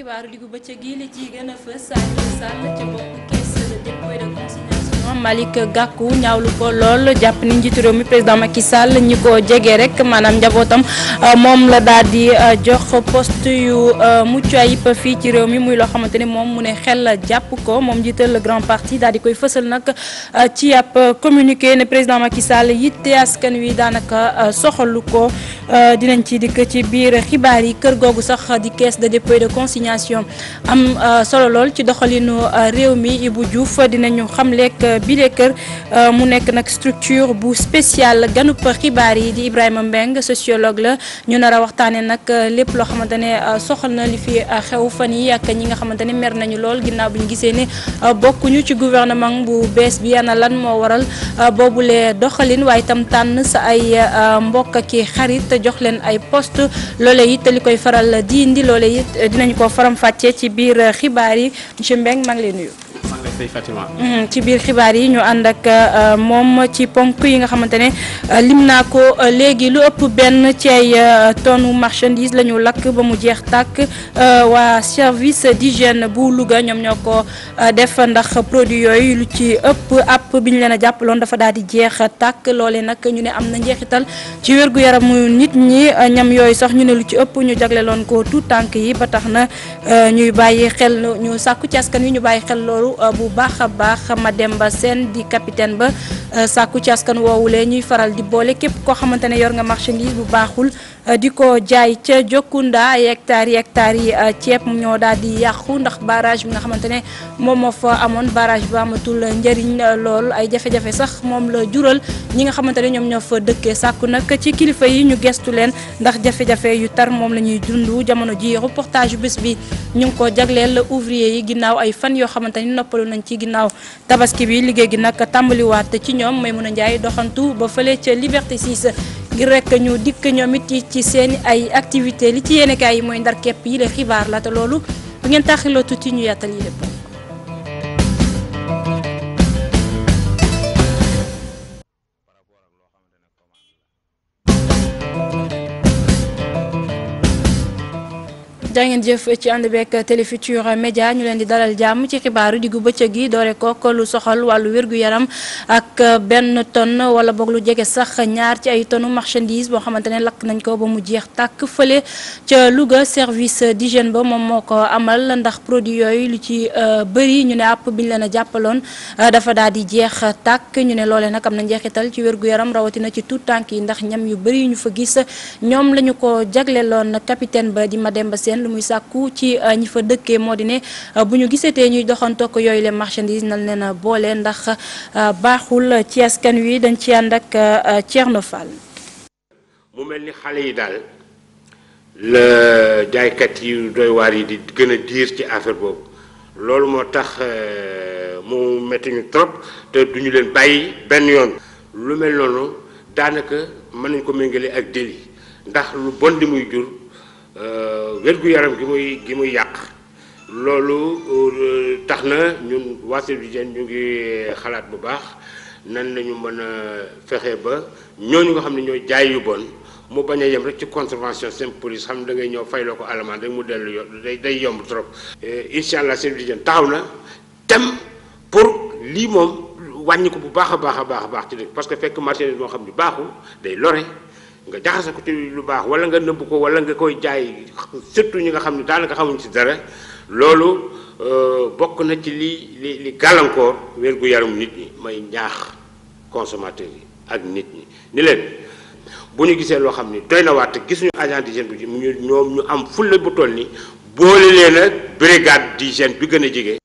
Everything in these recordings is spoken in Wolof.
xibaaru diggu bëccëg gi li ci gën a fës Aliou Sall ca bopp caisse de dépôt et de consignation Malick Gakou ñaawlu ko lool jàpp ni njiitu réew mi président Macky Sall ñi ko jege rek maanaam njabootam moom la daal di jox poste yu mucc ayib fii ci réew mi muy loo xamante ni moom mu ne xel jàpp ko moom njiital le grand parti daal di koy fësal nag ci ab communiqué ne président Macky Sall yitte askan wi daanaka soxalu ko dinañ ci dikk ci biir xibaar yi kër googu sax di caisse de dépôt et de consignation am solo lool ci doxalinu réew mi Ibou Diouf dinañu xamleek bile kër mu nekk nag structure bu spéciale ganup xibaar yi di Ibrahima Mbeng sociologue la ñu nar a waxtaane nag lépp loo xamante ne soxal na li fi xew fan yi ak ñi nga xamante ne mer nañu lool ginnaaw bi ñu gisee ne bokkuñu ci gouvernement bu bees bi ana lan moo waral boobule doxalin waaye itam tànn sa ay mbokk ak xarit jox leen ay poste loole it li koy faral di indi loole it dinañ ko faram-fàccee ci biir xibaar yi monsieur Mbeng maa ngi lay nuyu. ci biir xibaar yi ñu ànd ak moom ci ponk yi nga xamante ne lim naa ko léegi lu ëpp benn ci ay tonne marchandise la ñu lakk ba mu jeex tàkk waa service d'hygiène bu Louga ñoom ñoo ko def ndax produit yooyu lu ci ëpp app bi ñu leen a jàppaloon dafa daal di jeex tàkk loole nag ñu ne am na njeexital ci wér-gu-yaramu nit ñi ñam yooyu sax ñu ne lu ci ëpp ñu jagleloon ko tout tànk yi ba tax na ñuy bàyyi xel ñu sàkku ci askan wi ñu bàyyi xel loolu bu baax a baax Mademba Sène di capitaine ba sàkku ci askan woowulee ñuy faral di boole képp koo xamante ne yor nga marchandise bu baaxul di ko jaay ca Jokkunda ay hectares yi ceeb ñoo daal di yàqu ndax barrage bi nga xamante ne moom moo fa amoon barrage ba amatul njëriñ lool ay jafe-jafe sax moom la jural ñi nga xamante ne ñoom ñoo fa dëkkee sàkku nag ci kilifa yi ñu gestu leen ndax jafe-jafe yu tar moom la ñuy dund jamono ji reportage bés bi ñu ngi ko jagleel ouvrier yi ginnaaw ay fan yoo xamante ni noppalu nañ ci ginnaaw tabaski bi liggéey gi nag tàmbaliwaat ci ñoom Maymuna Njaay doxantu ba fële ca Liberté 6 ngir rek ñu dikk ñoom it ci seen ay activité li ci yéenekaay yi mooy ndar képp yi la xibaar la te loolu bu ngeen taxiloo tuuti ñu yàttal yi lépp. jaa ngeen jëf ci ànd beek Télé Futurs Médias ñu leen di dalal jàmm ci xibaaru diggu bëccëg gi doore kook lu soxal wàllu wér-gu-yaram ak benn tonne wala boog lu jege sax ñaar ci ay tonne marchandise boo xamante ne lakk nañ ko ba mu jeex tàkk fële ca Louga service d'hygiène ba moom moo ko amal ndax produit yooyu lu ci bëri ñu ne àpp bi ñu leen a jàppaloon dafa daal di jeex tàkk ñu ne loolee nag am na njeexital ci wér-gu-yaram rawatina ci tout tànk yi ndax ñam yu bëri yu ñu fa gis ñoom la ñu ko jagleeloon capitaine ba di Mademba Sène muy sàkku ci ñi fa dëkkee moo di ne bu ñu gisatee ñuy doxantoo ko yooyu les marchandises nañ leen boole ndax baaxul ci askan wi dañ ci ànd ak Thierno Fall. mu mel ni xale yi daal la jaaykat yi doy waar yi di gën a diir ci affaire boobu loolu moo tax mu metti ñu trop te duñu leen bàyyi benn yoon lu mel noonu daanaka mën nañ ko méngale ak délit ndax lu bon di muy jur. wér-gu-yaram gi muy yàq loolu tax na ñun waa service d'hygiène ñu ngi xalaat bu baax nan lañu mën a fexe ba ñooñu nga xam ne ñooy jaay yu bon mu bañ a yem rek ci contravention simple police xam ne da ngay ñëw fayloo ko alamaan rek mu dellu yoon day yomb trop. incha allah service d'hygiène taxaw na tem pour lii moom wàññi ko bu baax a baax ci dëkk parce que fekk marchandise moo xam ne baaxul day lore. nga jaxase ko ci lu baax wala nga nëbb ko wala nga koy jaay surtout ñi nga xam ne daanaka xamuñ ci dara loolu bokk na ci li gàllankoor wér-gu-yaram nit ñi may ñaax consommateurs yi ak nit ñi ni leen bu ñu gisee loo xam ni doy na waat te gisuñu agent d'hygiène bi ñoom ñu am fulla bu toll ni boole leen ak brigade d'hygiène bi gën a jege.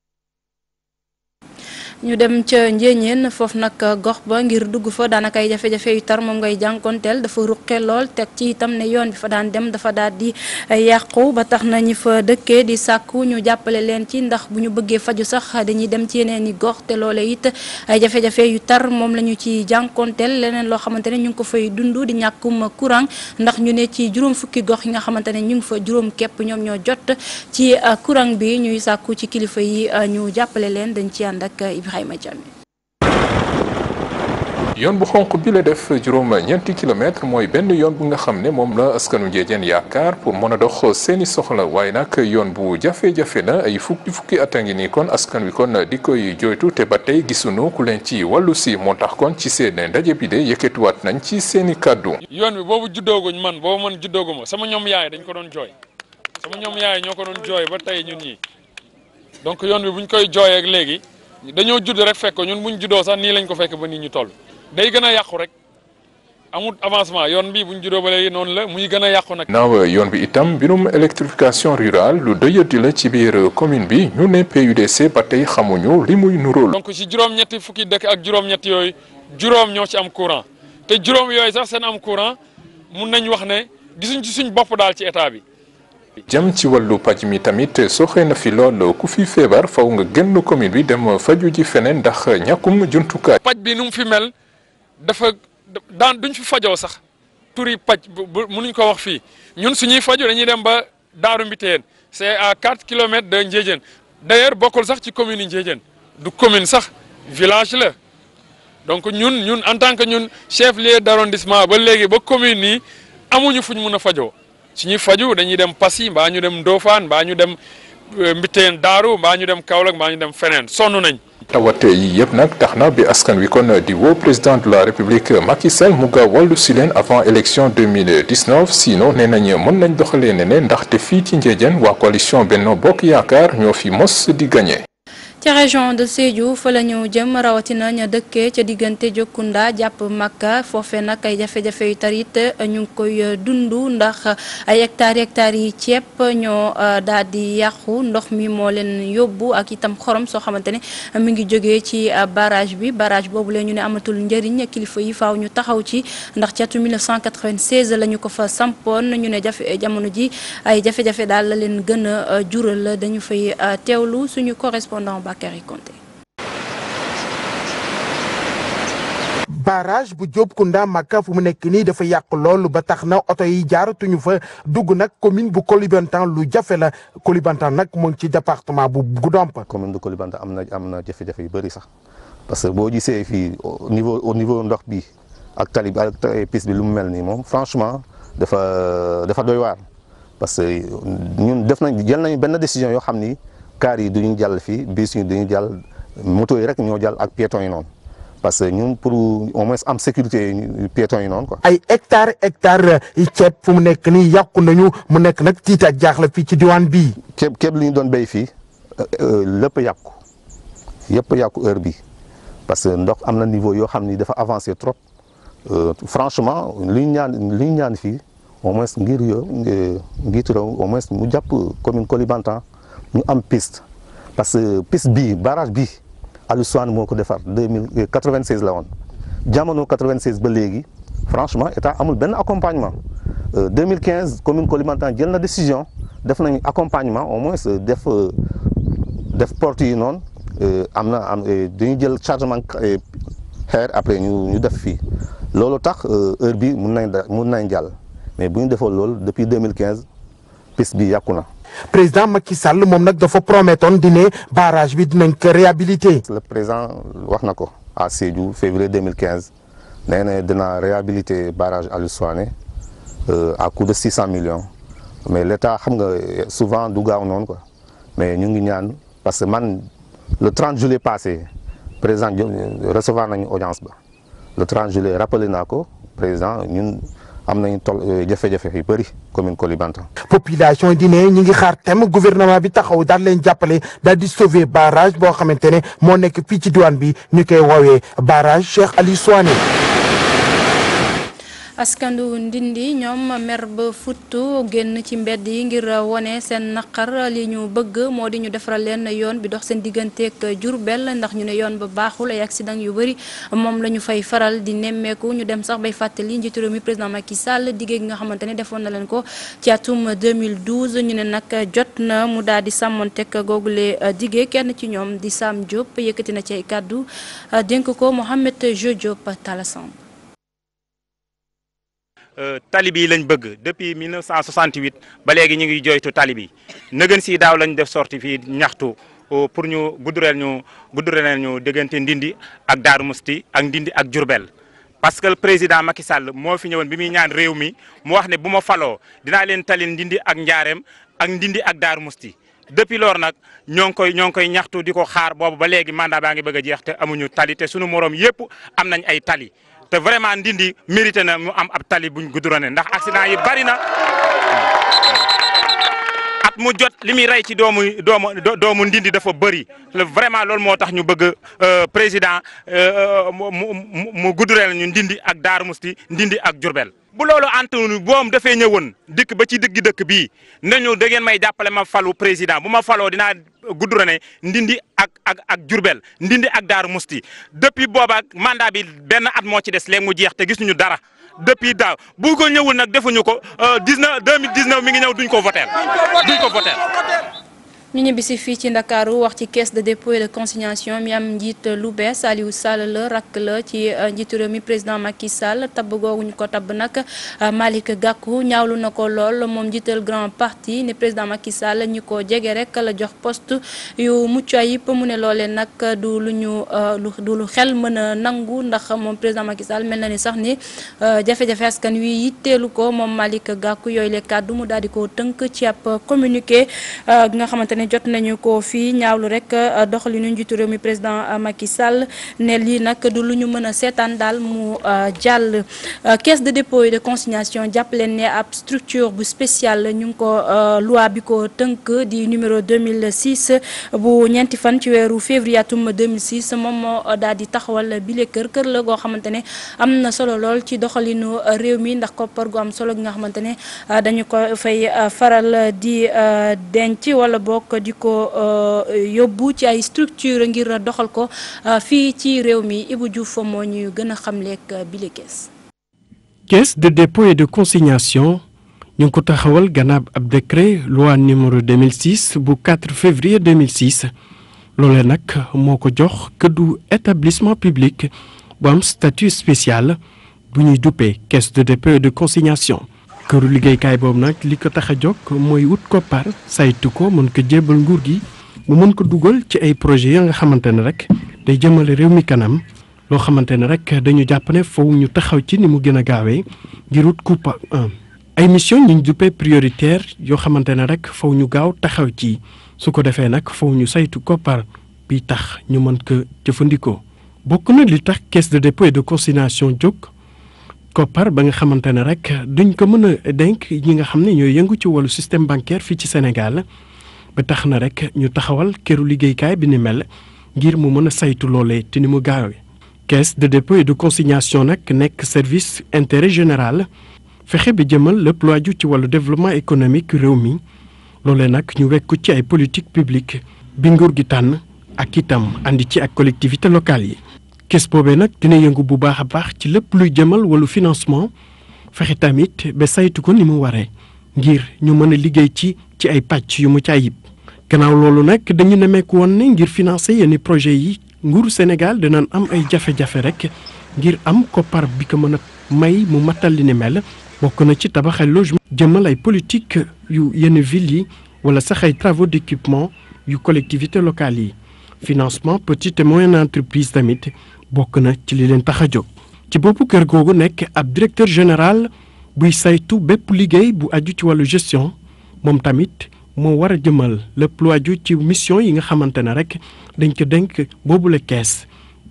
ñu dem ca Njéeñeen foofu nag gox ba ngir dugg fa daanaka ay jafe-jafe yu tar moom ngay jànkonteel dafa ruqe lool teg ci itam ne yoon bi fa daan dem dafa daal di yàqu ba tax na ñi fa dëkkee di sàkku ñu jàppale leen ci ndax bu ñu bëggee faju sax dañuy dem ci yeneen i gox te loole it ay jafe-jafe yu tar moom la ñu ci jànkonteel leneen loo xamante ne ñu ngi ko fay dund di ñàkkum courant ndax ñu ne ci juróom fukki gox yi nga xamante ne ñu ngi fa juróom képp ñoom ñoo jot ci courant bi ñuy sàkku ci kilifa yi ñu jàppale leen dañ ci ànd ak yoon bu xonq bi la def juróom ñeenti kilomètre mooy benn yoon bu nga xam ne moom la askanu Ndiédiène yaakaar pour mën a dox seeni soxla waaye nag yoon bu jafe-jafe la ay fukki at a ngi nii kon askan wi kon di koy joytu te ba tey gisuñu ku leen ci wàllu si moo tax kon ci seen ndaje bi de yëkkatiwaat nañ ci seeni kàddu. yoon bi boobu juddooguñ man juddooguma sama ñoom yaay dañ ko doon jooy sama ñoom yaay ñoo ko doon jooy ba tey ñun ñii donc yoon bi buñ koy jooyee ak léegi dañoo judd rek fekk ko ñun buñ juddoo sax nii lañ ko fekk ba nii ñu toll day gën a yàqu rek amul avancement yoon bi buñ juddoo ba léegi noonu la muy gën a yàqu nag. naaw yoon bi itam mbirum électrification rurale lu doyati la ci biir commune bi ñu ne PUDC ba tey xamuñu li muy nuróol. donc ci juróom-ñetti fukki dëkk ak juróom-ñett yooyu juróom ñoo ci am courant te juróom yooyu sax seen am courant mun nañ wax ne gisuñ ci suñ bopp daal ci état bi. jëm ci wàllu paj mi tamit soxee na fi lool ku fi feebar faw nga génn commune bi dem faju ji feneen ndax ñàkkum jumtukaay. paj bi nu mu fi mel dafa daan duñ fi fajoo sax turi paj mënuñ ko wax fii ñun suñuy faju dañuy dem ba Daaru Mbitéen c'est à 4 kilomètres de Ndiédiène d'ailleurs bokkul sax ci commune yi Ndiédiène du commune sax village la donc ñun en tant que ñun chef lieu d'arrondissement ba léegi ba commune nii amuñu fuñ mun a fajoo. suñuy faju dañuy dem Passy mbaa ñu dem Ndofane mbaa ñu dem Mbitéen Daaru mbaa ñu dem Kaolack mbaa ñu dem feneen sonn nañ. tawate yi yëpp nag tax na bi askan wi kon di woo président de la république Macky Sall mu gaaw wàllu si leen avant élection 2019 sinon nee nañ mën nañ doxalee ne ndaxte fii ci Ndiédiène waa coalition Benno Bokk Yaakaar ñoo fi mos di gagné. ca région de Sédhiou fa la ñu jëm rawatina ña dëkkee ca diggante Jokkunda jàpp Makka foofe nag ay jafe-jafe yu tarit ñu ngi koy dund ndax ay hectares yi ceeb ñoo daal di yàqu ndox mi moo leen yóbbu ak itam xorom soo xamante ne mi ngi jógee ci barrage boobu la ñu ne amatul njëriñ kilifa yi faaw ñu taxaw ci ndax ca 1996 la ñu ko fa sampoon ñu ne jamono ji ay jafe-jafe daal la leen gën a jural dañu fay teewlu suñu correspondant barrage bu Diopkounda Makka fu mu nekk nii dafa yàq loolu ba tax na oto yi jaaratuñu fa dugg nag commune bu Koulibantang lu jafe la Koulibantang nag mu ngi ci département bu Goudomp. commune bu Koulibantang am na jafe-jafe yu bëri sax parce que boo gisee fii au niveau ndox bi ak tali bi ak piste bi lu mu mel nii moom franchement dafa doy waar parce que ñun jël nañu benn décision yoo xam ni. car yi duñu jàll fii bus yi duñu jàll moto yi rek ñoo jàll ak piétons yi noonu parce que ñun pour au moins am sécurité piétons yi noonu quoi. ay hectares yi ceeb fu mu nekk nii yàqu nañu mu nekk nag tiit ak jaaxle fii ci diwaan bii. képp li ñu doon béy fii lépp yàqu heure bi parce que ndox am na niveau yoo xam ni dafa avancé trop franchement li ñu ñaan fii au moins ngiitu réew au moins mu jàpp commune Koulibantang ñu am piste parce que piste bii barrage bii Aliou Souane moo ko defar 96 la woon jamono 96 ba léegi franchement état amul benn accompagnement 2015 commune Koulibantang jël na décision def nañu accompagnement au moins def porte yi noonu dañuy jël chargement xeer après ñu def fii loolu tax heure bi mun nañ jàll mais bu ñu defoon loolu depuis 2015 piste bi yàqu na. président Macky Sall moom nag dafa promettoon di ne barrage bi dinañ ko réhabiliter. le président wax na ko à Sédhiou février 2015 nee na dina réhabiliter barrage Aliou Souane à coût de 600 millions mais l'état xam nga souvent du gaaw noonu quoi mais ñu ngi ñaan parce que man le 30 juillet passé président recevoir nañu audience ba le 30 juillet rappelé naa ko président ñun. am nañu jafe-jafe yu bëri commune Koulibantang. population yi di ne ñu ngi xaar thème gouvernement bi taxaw daal leen jàppale daal di sauver barrage boo xamante ne moo nekk fii ci diwaan bi ñu koy woowee barrage Cheikh Aliou Souane. askandu Ndindi ñoom mer ba futtu génn ci mbedd yi ngir wone seen naqar li ñu bëgg moo di ñu defaral leen yoon bi dox seen digganteeg Diourbel ndax ñu ne yoon ba baaxul ay accident yu bëri moom la ñu fay faral di nemmeeku ñu dem sax bay fàttali njiitu réew mi président Macky Sall diggé gi nga xamante ne defoon na leen ko ci atum 2012 ñu ne nag jot na mu daal di sàmmonteeg googule diggé kenn ci ñoom di Sam Diop yëkkati na ci ay kàddu dénk ko Mohamed Jo Diop Talassane. tali bi lañ bëgg depuis 1968 ba léegi ñu ngi joytu tali bi nëgën si daaw lañ def sorti fii ñaxtu pour ñu guddureel ñu diggante Ndindi ak Daaru Musti ak Ndindi ak Diourbel parce que le président Macky Sall moo fi ñëwoon bi muy ñaan réew mi mu wax ne bu ma faloo dinaa leen talil Ndindi ak Njaareem ak Ndindi ak Daaru Musti depuis lors nag ñoo ngi koy ñaxtu di ko xaar boobu ba léegi mandat baa ngi bëgg a jeex te amuñu tali te sunu morom yëpp am nañ ay tali te vraiment Ndindi mérité na mu am ab tali buñ goudronné ndax accident yi bari na at mu jot li muy rey ci doomu Ndindi dafa bëri vraiment loolu moo tax ñu bëgg président mu goudronné ñu Ndindi ak Daaru Musti Ndindi ak Diourbel. bu loolu antunu boom dafay ñëwoon dikk ba ci digg dëkk bii nañu da ngeen may jàppale ma falu président bu ma faloo dinaa goudronné Ndindi ak Diourbel Ndindi ak Daaru Musti depuis booba mandat bi benn at moo ci des léegi mu jeex te gisuñu dara depuis daaw bu ko ñëwul nag defuñu ko 2019 mi ngi ñëw duñ ko voter. ñu ñibbisi fii ci Ndakaaru wax ci caisse de dépôt et de consignation mi am njiit lu bees Aliou Sall la rakk la ci njiitu réew mi président Macky Sall tabb googu ñu ko tabb nag Malick Gakou ñaawlu na ko lool moom njiital grand parti ne président Macky Sall ñi ko jege rek la jox poste yu mucc ayib mu ne loolee nag du lu xel mën a nangu ndax moom président Macky Sall mel na ni sax ni jafe-jafe askan wi yitteelu ko moom Malick Gakou yooyu le kàddu mu daal di ko tënk ci ab communiqué gi nga xamante ne jot nañu ko fii ñaawlu rek doxalinu njiitu réew mi président Macky Sall ne lii nag du lu ñu mën a seetaan daal mu jàll. caisse de dépôt et de consignation jàpp leen ne ab structure bu spéciale ñu ngi ko loi bi ko tënk di numéro 2006 bu ñeenti fan ci weeru février atum 2006 moom moo daal di taxawal bile kër la goo xamante ne am na solo lool ci doxalinu réew mi ndax koppar gu am solo gi nga xamante ne dañu ko fay faral di denc wala bokk di ko yóbbu ci ay structure ngir doxal ko fii ci réew mi Ibou Diouf moo ñuy gën a xamleeg bile kees. caisse de dépôt et de consignation ñu ngi ko taxawal gannaaw ab décret loi numéro 2006 bu 4 février 2006 loolee nag moo ko jox këddu établissement public bu am statut spécial bu ñuy duppee caisse de dépôt et de consignation. këru liggéeykaay boobu nag li ko tax a jóg mooy wut koppar saytu ko mën ko jébal nguur gi mu mën ko dugal ci ay projet ya nga xamante ne rek day jëmale réew mi kanam loo xamante ne rek dañu jàpp ne foofu ñu taxaw ci ni mu gën a gaawee ngir wut coupa ay mission ñu duppee prioritaire yoo xamante ne rek foofu ñu gaaw taxaw ci su ko defee nag foofu ñu saytu koppar bi tax ñu mën ko jëfandikoo bokk na li tax caisse de dépôt et de consignation jóg koppar ba nga xamante ne rek duñ ko mën a dénk ñi nga xam ne ñooy yëngu ci wàllu système bancaire fii ci Sénégal ba tax na rek ñu taxawal këru liggéeykaay bi ni mel ngir mu mën a saytu loolee te ni mu gaawee. caisse de dépôt et de consignation nag nekk service intérêt général fexe bi jëmal lépp lu aju ci wàllu développement économique réew mi loolee nag ñu wekku ci ay politique publique bi nguur gi tànn ak itam andi ci ak collectivité locale yi. kees boobee nag dina yëngu bu baax a baax ci lépp luy jëmal wàllu financement fexe tamit ba saytu ko ni mu waree ngir ñu mën a liggéey ci ay pàcc yu mucc ayib. gannaaw loolu nag dañu nemmeeku woon ne ngir financer yenn projet yi nguuru Sénégal dinañ am ay jafe-jafe rek ngir am koppar bi ko mën a may mu matal li ni mel bokk na ci tabax ay logement jëmal ay politique yu yenn villes yi wala sax ay travaux d'équipement yu collectivités locales yi financement petite et moyenne entreprise tamit bokk na ci li leen tax a jóg. ci boppu kër googu nekk ab directeur général buy saytu bépp liggéey bu aju ci wàllu gestion moom tamit moo war a jëmal lépp lu aju ci mission yi nga xamante ne rek dañ ko dénk boobule kees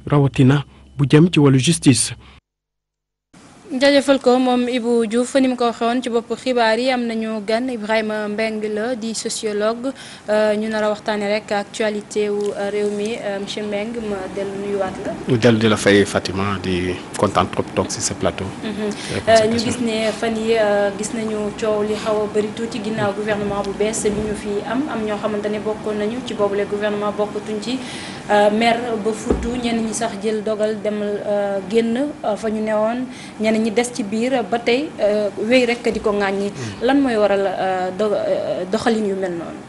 rawatina bu jëm ci wàllu justice. jaajëfal ko moom Ibou Diouf ni mu ko waxoon ci bopp xibaar yi am nañu gan Ibrahima Mbengue la di sociologue ñu nar a waxtaanee rek actualité wu réew mi monsieur Mbengue ma dellu nuyuwaat la. ñu dellu di la fay Fatima di kontaan trop toog ci ce plateau. ñu gis ne fan yi gis nañu coow li xaw a bëri tuuti ginnaaw gouvernement bu bees bi ñu fi am ñoo xamante ne bokkoon nañu ci boobule gouvernement bokkatuñ ci mer ba futu ñenn ñi sax jël dogal demal génn fa ñu newoon ñi des ci biir ba tey wéy rek di ko ŋàññi lan mooy waral doxalin yu mel noonu.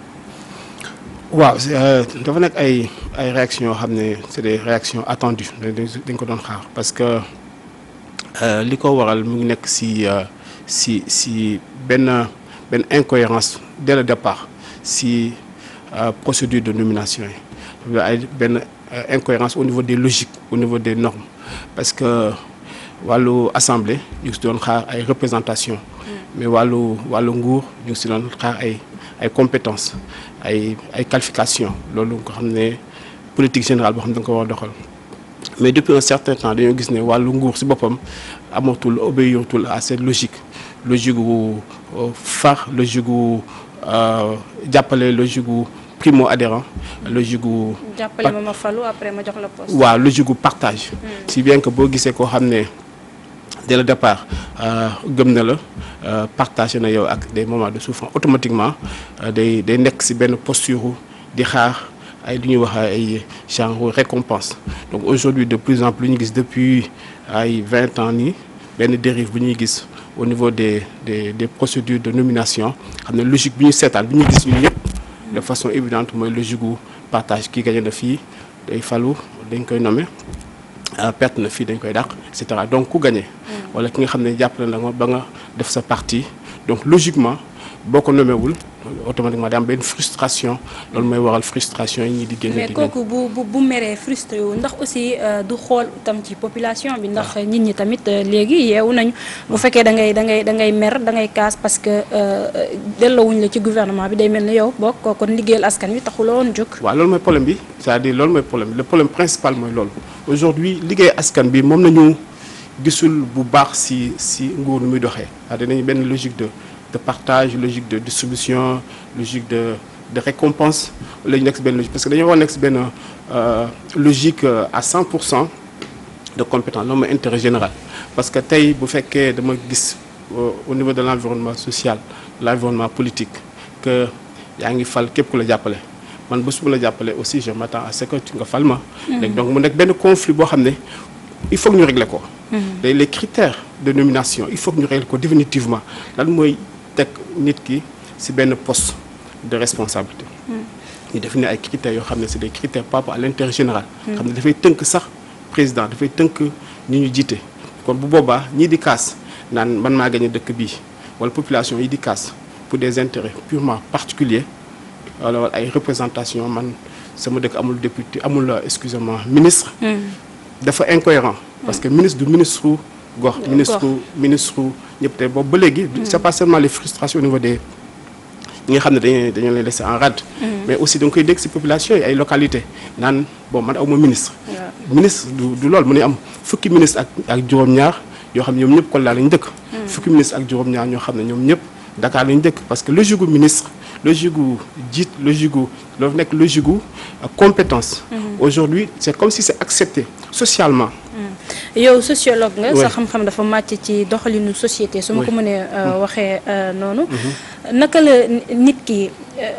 waaw dafa nekk ay réactions yoo xam ne c'est des réactions attendues dañ ko doon xaar parce que li ko waral mu ngi nekk si benn incohérence dès le départ si procédure de nomination yi ay benn incohérence au niveau des logiques au niveau des normes parce que wàllu assemblée ñu ngi si doon xaar ay représentation mais wàllu nguur ñu ngi si doon xaar ay compétences ay qualifications loolu nga xam ne politique générale boo xam ne da nga ko war a doxal mais depuis un certain temps dañoo gis ne wàllu nguur si boppam amatul obéiratul à cette logique gu far logique gu jàppale logique gu primo adhérent logique gu jàppale ma falu après ma jox la poste. waaw logique gu partage si bien que boo gisee koo xam ne dès le départ gëm na la partagé na yow ak des moments de souffrance automatiquement day nekk si benn posture di xaar ay lu ñuy wax ay genre récompense donc aujourd'hui de plus en plus ñu gis depuis ay 20 ans nii benn dérive bu ñuy gis au niveau des procédures de nomination xam ne logique bi ñu seetaan bi ñuy gis ñun ñëpp de façon évidente mooy logique gu partage kii gagné na fii day falu dañ koy nommer perte na fii dañ koy dàq et cetera donc ku gagné wala ki nga xam ne jàppale na nga ba nga def sa parti donc logiquement boo ko nommé wul automatiquement day am benn frustration loolu mooy waral frustration yi ñi di génne. mais kooku bu meree frustré wu ndax aussi du xool tam ci population bi ndax nit ñi tamit léegi yeewu nañu bu fekkee da ngay mer da ngay kaas parce que delloowuñ la ci gouvernement bi day mel ni yow boo ko kon liggéeyal askan wi taxuloo woon jóg. waaw loolu mooy problème bi c'est-à-dire loolu mooy problème bi le problème principal mooy loolu aujourd'hui liggéey askan bi moom nañu gisul bu baax si nguur nu muy doxee c'est-à-dire dañu benn logique de partage logique de distribution logique de récompense la ñu nekk si benn logique parce que dañoo war a nekk si benn logique à 100% de compétence loolu mooy intérêt général parce que tey bu fekkee dama gis au niveau de l'environnement social l'environnement politique que yaa ngi fal képp ku la jàppale man bés bu la jàppale aussi je m'attends à ce que nga fal ma donc mu nekk benn conflit boo xam ne il faut que ñu régler ko les critères de nomination il faut que ñu régler ko définitivement lan mooy teg nit ki ci benn poste de responsabilité ñu définir ay critères yoo xam ne c'est des critères par rapport à l'intérêt général xam ne dafay tënk sax président dafay tënk ñi ñu jiite kon bu boobaa ñii di kaas naan man maa gagné dëkk bii wala population yi di kaas pour des intérêts purement particuliers wala ay représentation man sama dëkk amul député amul excusez-moi ministre dafa incohérent parce que ministre du ministre gox ministre ñëpp te boobu ba léegi c'est pas seulement les frustrations au niveau des ñi nga xam ne dañu leen laisser en rade mais aussi da nga koy dégg ci population yi ay localités naan bon man awma ministre du loolu mu ne am fukki ministre ak juróom-ñaar yoo xam ne ñoom ñëpp Kolda lañu dëkk fukki ministre ak juróom-ñaar ñoo xam ne ñoom ñëpp Dakar lañu dëkk parce que logique gu ministre logique gu jiit logique gu loolu nekk logique gu compétence aujourd'hui c'est comme si c'est accepté socialement yow sociologue nga sa xam-xam dafa màcc ci doxalinu société su ma ko mënee waxee noonu naka la nit ki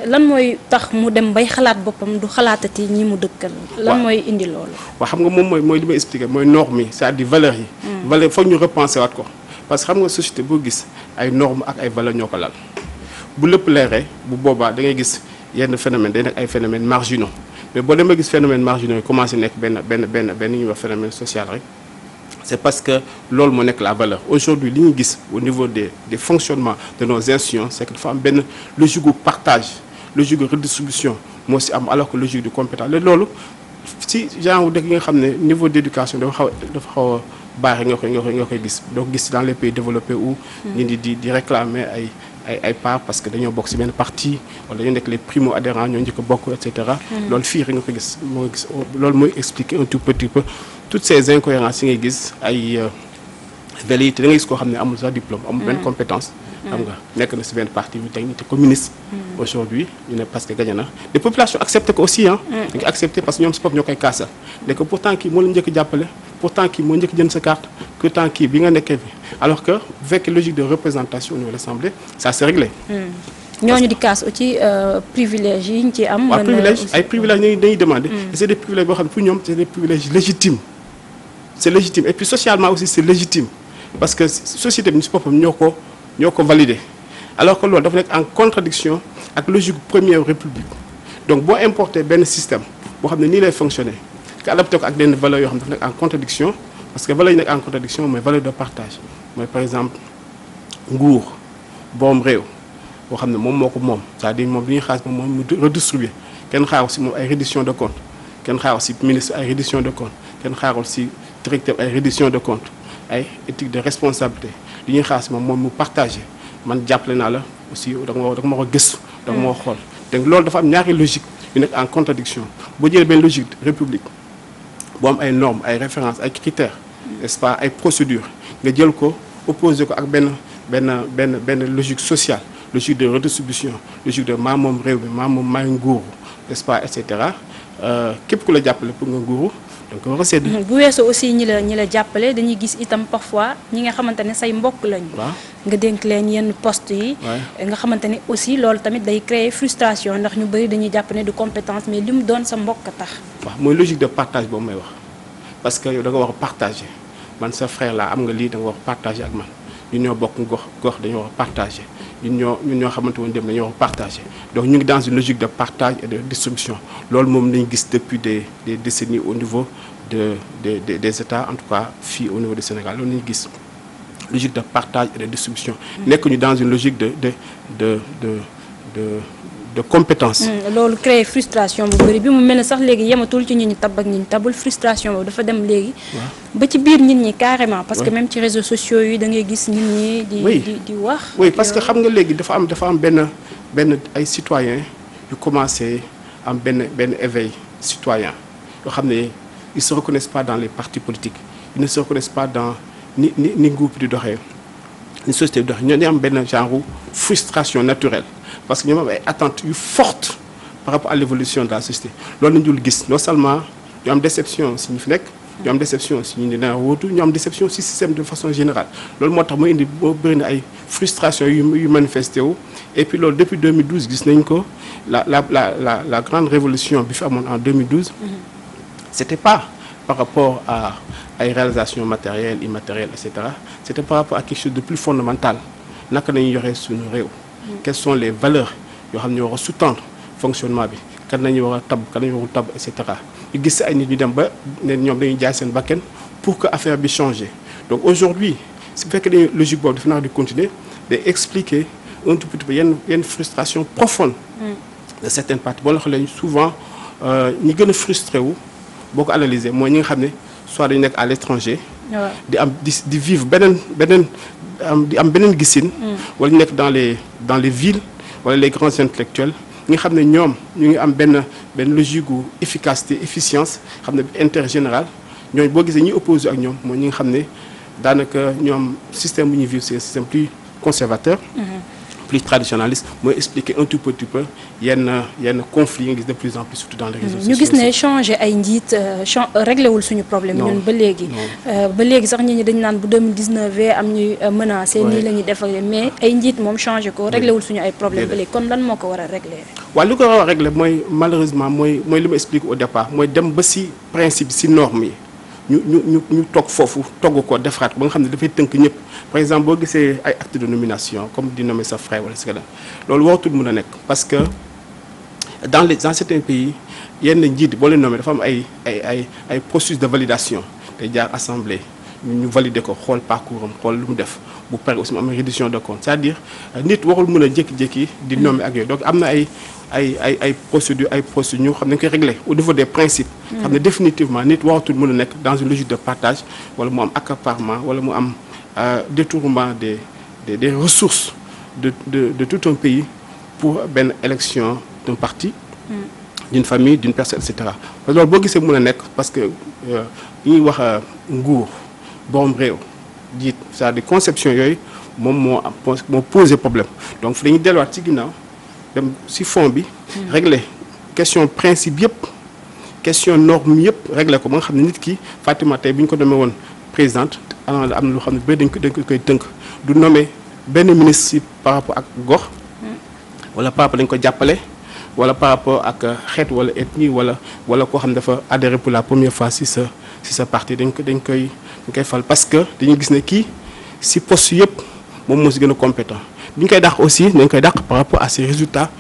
lan mooy tax mu dem bay xalaat boppam du xalaatati ñi mu dëkkal lan mooy indi loolu waaw xam nga moom mooy li may expliquer mooy normes yi c'est-à-dire valeurs yi valeur foog ñu repenser waat ko parce que xam nga société boo gis ay normes ak ay valeurs ñoo ko lal bu lépp leeree bu boobaa da ngay gis yenn phénomène day nekk ay phénomènes marginaux mais boo demee gis phénomènes marginaux yi commencé nekk benn ñuy wax phénomène social rek c'est parce que loolu moo nekk la valeur aujourd'hui li ñu gis au niveau des fonctionnements de nos institutions c'est que dafa am benn logique gu partage logique gu redistribution moo si am alors que logique de compétence loolu si genre dëkk yi nga xam ne niveau d'éducation dafa xaw a baax nga koy gis donc gis dans les pays développés où nit ñi di réclamer ay part parce que dañoo bokk ci benn parti wala dañoo nekk les primo adhérents ñoo njëkk a bokk et cetera loolu fii rek nga ko gis loolu mooy expliquer un tout petit peu toutes ces incohérences yi ngay gis ay velléité da ngay gis koo xam ne amul sax diplôme amul benn compétence xam nga nekk na ci benn parti bu technique te communiste aujourd'hui ñu ne parce que gagné na les populations accepté ko aussi dañ ko accepté parce que ñoom ci bopp ñoo koy kaasal ne que pourtant kii moo la njëkk jàppale pourtant kii moo njëkk jënd sa carte pourtant kii bi nga nekkee fi alors que bu fekkee logique de représentation au niveau de l'Assemblée ça c'est réglé ñooñu di kaas aussi privilèges yi ñu ci am waaw ay privilèges dañuy demander et c'est des privilèges boo xam ne pour ñoom c'est des privilèges légitimes c'est légitime et puis socialement aussi c'est légitime parce que société bi ñu ci boppam ñoo ko validé alors que loolu dafa nekk en contradiction ak logique première république donc boo importer benn système boo xam ne nii lay fonctionner nga adapté ko ak benn valeur yoo xam ne dafa nekk en contradiction parce que valeur yi nekk en contradiction mooy valeur de partage mooy par exemple nguur borom réew boo xam ne moom moo ko moom c'est-à-dire moom li ñuy xaas moom mu redistribuer kenn xaarul ci moom ay reddition de compte kenn xaarul ci ministre ay reddition de compte kenn xaarul ci directeur ay reddition de compte ay éthique de responsabilité li ñuy xaar si moom mu partagé man jàppale naa la aussi da nga ma ko gëstu da nga ma ko xool te loolu dafa am ñaari logique yu nekk en contradiction boo jëlee benn logique république boo am ay normes ay références ay critères n'est-ce pas ay procédures nga jël ko opposé ko ak benn logique sociale logique de redistribution logique de maa moom réew mi maa moom maay nguuru n'est-ce pas et cetera képp ku la jàppale pour nga nguuru donc war a sedd. bu weesoo aussi ñi la jàppale dañuy gis itam parfois ñi nga xamante ne say mbokk lañu. nga dénk leen yenn poste yi. nga xamante ne aussi loolu tamit day créer frustration ndax ñu bëri dañuy jàpp ne du compétence mais li mu doon sa mbokk tax. waaw mooy logique de partage boobu may wax parce que yow da nga war a partager man sa frère laa am nga lii da nga war a partager ak man ñun ñoo bokk gox dañoo war a partager ñun ñoo xamante woon dem dañoo war a partager donc ñu ngi dans une logique de partage et de distribution loolu moom lañu gis depuis des décennies au niveau des États en tout cas fii au niveau du Sénégal loolu lañu gis logique de partage et de distribution nekk ñu dans une logique de compétence. loolu créer frustration bu bëri bi mu mel ne sax léegi yematul ci ñi ñu tab ak ñi ñu tabul frustration boobu dafa dem léegi. ba ci biir nit ñi carrément. parce que même ci réseaux sociaux yi da ngay gis nit ñi. di wax. oui parce que xam nga léegi dafa am benn ay citoyens yu commencé am benn éveil citoyen yoo xam ne ils se reconnaissent pas dans les partis politiques ils ne se reconnaissent pas dans ni groupe di doxee ni société di doxee ñoo di am benn genre frustration naturelle. parce que ñoom am ay attentes yu fortes par rapport à l'évolution de la société loolu nañu dul gis non seulement ñu am déception si ñu fi nekk ñu am déception si ñu dina wóotu ñu am déception si système de façon générale loolu moo tax mu indi boo bëri na ay frustration yu manifesté wu et puis loolu depuis 2012 gis nañ ko la grande révolution bi fi amoon en 2012 c'était pas par rapport à ay réalisations matérielles immatérielles et cetera c'était par rapport à quelque chose de plus fondamental naka nañu yoree suñu réew quelles sont les valeurs yoo xam ne war a sous-tendre fonctionnement bi kan nañu war a tab kan nañu warul tab et cetera ñu gis ay nit ñu dem ba ne ñoom dañuy jaay seen bakkan pour que affaire bi changer donc aujourd'hui su fekkee dañuy logique boobu dafa naa di continuer de expliquer un tout petit peu yenn frustration profonde de certaines parties boo la xoolee souvent ñi gën a frustré wu boo ko analyser mooy ñi nga xam ne soit dañu nekk à l'étranger di vivre di am beneen gisin wala ñu nekk dans les villes wala les grands intellectuels ñi nga xam ne ñoom ñu ngi am benn logique gu efficacité efficience xam ne intérêt général ñooñu boo gisee ñuy opposé ak ñoom mooy ñi nga xam ne daanaka ñoom système bu ñuy vivre c'est un système plus conservateur plus traditionnaliste mooy expliquer un tout petit peu yenn conflits yi nga gis de plus en plus surtout dans les réseaux sociaux. ñu gis ne changer ay njiit réglé wul suñu problème ñun ba léegi sax nit ñi dañu naan bu 2019 am ñuy menacé nii la ñuy def mais ay njiit moom changé ko réglé wul suñu ay problème ba léegi kon lan moo ko war a réglé. waaw li ko war a réglé mooy malheureusement mooy li ma expliqué au départ mooy dem ba si principe si normes yi ñu toog foofu togg ko defaraat ba nga xam ne dafay tënk ñëpp par exemple boo gisee ay acte de nomination comme di nommer sa frère wala si loolu waratul mën a nekk parce que dans certains pays yenn njiit boo leen nommé dafa am ay processus de validation day jaar assemblée ñu valider ko xool parcours am xool lu mu def bu pare aussi mu am reddition de compte c'est-à-dire nit warul mën a jékki-jékki di nommer ak yooyu donc am na ay procédures ñu xam ne dañ koy régler au niveau des principes. xam ne définitivement nit waratul mën a nekk dans une logique de partage wala mu am accaparement wala mu am détournement des ressources de tout un pays pour benn élection d'un parti. d'une famille d'une personne et cetera loolu boo gisee mën a nekk parce que ñuy wax nguur borom réew jiit c'est-à-dire conception yooyu moom moo posé problème donc dañuy delluwaat ci ginnaaw dem ci fond bi. régler question principe yëpp question norme yëpp régler ko ba nga xam ne nit ki Fatima tey bu ñu ko nommé woon présidente am na loo xam ne ba dañ koy tënk du nommé benn ministre par rapport ak gox. wala par rapport dañ ko jàppale. wala par rapport ak xeet wala ethnie wala koo xam ne dafa adhéré pour la première fois ci sa parti dañ koy fal parce que dañuy gis ne kii ci poste yëpp moom moo ci gën a compétent bi ñu koy dàq aussi dañ koy dàq par rapport à ses résultats